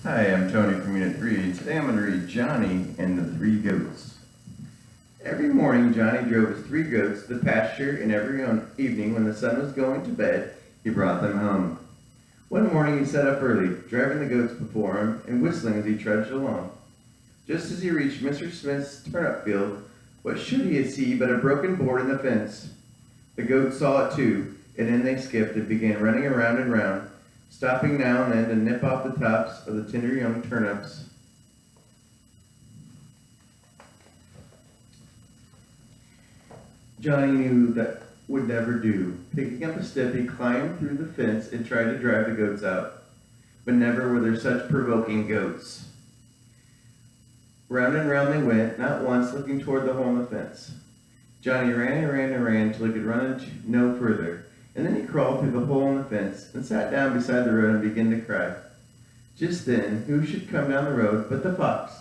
Hi, I'm Tony from Unit 3. Today I'm going to read Johnny and the Three Goats. Every morning, Johnny drove his three goats to the pasture, and every evening, when the sun was going to bed, he brought them home. One morning, he sat up early, driving the goats before him and whistling as he trudged along. Just as he reached Mr. Smith's turnip field, what should he see but a broken board in the fence? The goats saw it too, and in they skipped and began running around and round, stopping now and then to nip off the tops of the tender young turnips. Johnny knew that would never do. Picking up a stick, he climbed through the fence and tried to drive the goats out. But never were there such provoking goats. Round and round they went, not once looking toward the hole in the fence. Johnny ran and ran and ran till he could run no further, and then he crawled through the hole in the fence and sat down beside the road and began to cry. Just then, who should come down the road but the fox?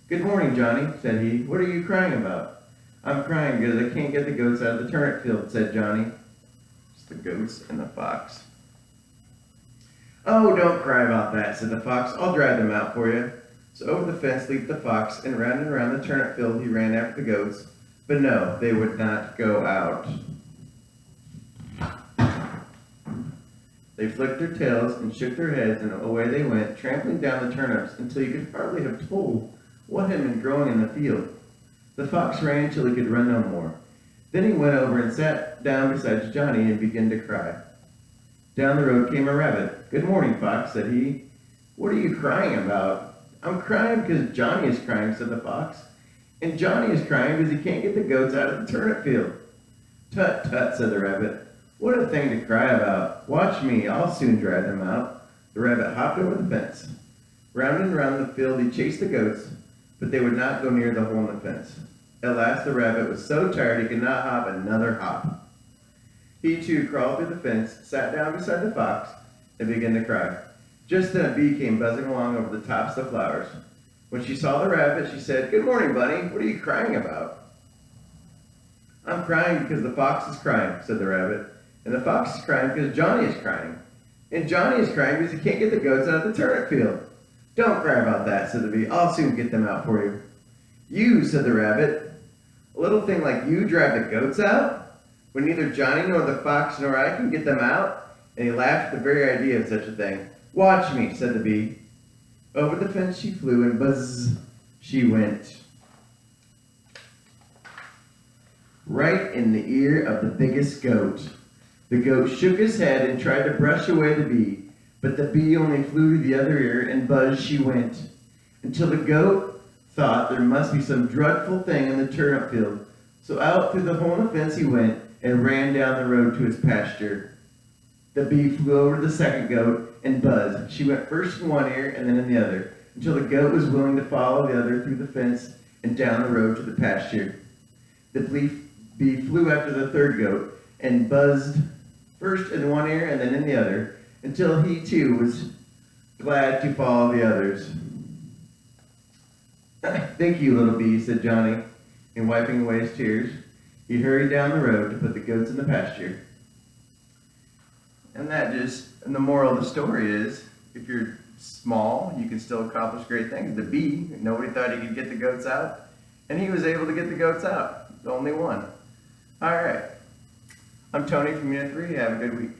"Good morning, Johnny," said he. "What are you crying about?" "I'm crying because I can't get the goats out of the turnip field," said Johnny. It's the goats and the fox. "Oh, don't cry about that," said the fox. "I'll drive them out for you." So over the fence leaped the fox, and round the turnip field he ran after the goats. But no, they would not go out. They flicked their tails and shook their heads, and away they went, trampling down the turnips until you could hardly have told what had been growing in the field. The fox ran till he could run no more. Then he went over and sat down beside Johnny and began to cry. Down the road came a rabbit. "Good morning, fox," said he. "What are you crying about?" "I'm crying because Johnny is crying," said the fox. "And Johnny is crying because he can't get the goats out of the turnip field." "Tut, tut," said the rabbit. "What a thing to cry about. Watch me, I'll soon drive them out." The rabbit hopped over the fence. Round and round the field he chased the goats, but they would not go near the hole in the fence. At last the rabbit was so tired he could not hop another hop. He too crawled through the fence, sat down beside the fox, and began to cry. Just then a bee came buzzing along over the tops of the flowers. When she saw the rabbit, she said, "Good morning, Bunny. What are you crying about?" "I'm crying because the fox is crying," said the rabbit. "And the fox is crying because Johnny is crying. And Johnny is crying because he can't get the goats out of the turnip field." "Don't cry about that," said the bee. "I'll soon get them out for you." "You," said the rabbit. "A little thing like you drive the goats out? When neither Johnny nor the fox nor I can get them out?" And he laughed at the very idea of such a thing. "Watch me," said the bee. Over the fence she flew, and buzz she went, right in the ear of the biggest goat. The goat shook his head and tried to brush away the bee, but the bee only flew to the other ear, and buzz she went, until the goat thought there must be some dreadful thing in the turnip field. So out through the hole in the fence he went, and ran down the road to his pasture. The bee flew over to the second goat, and buzzed. She went first in one ear and then in the other, until the goat was willing to follow the other through the fence and down the road to the pasture. The bee flew after the third goat, and buzzed first in one ear and then in the other, until he too was glad to follow the others. "Thank you, little bee," said Johnny, and wiping away his tears, he hurried down the road to put the goats in the pasture. And the moral of the story is, if you're small, you can still accomplish great things. The bee, nobody thought he could get the goats out, and he was able to get the goats out. The only one. All right. I'm Tony from Unit 3. Have a good week.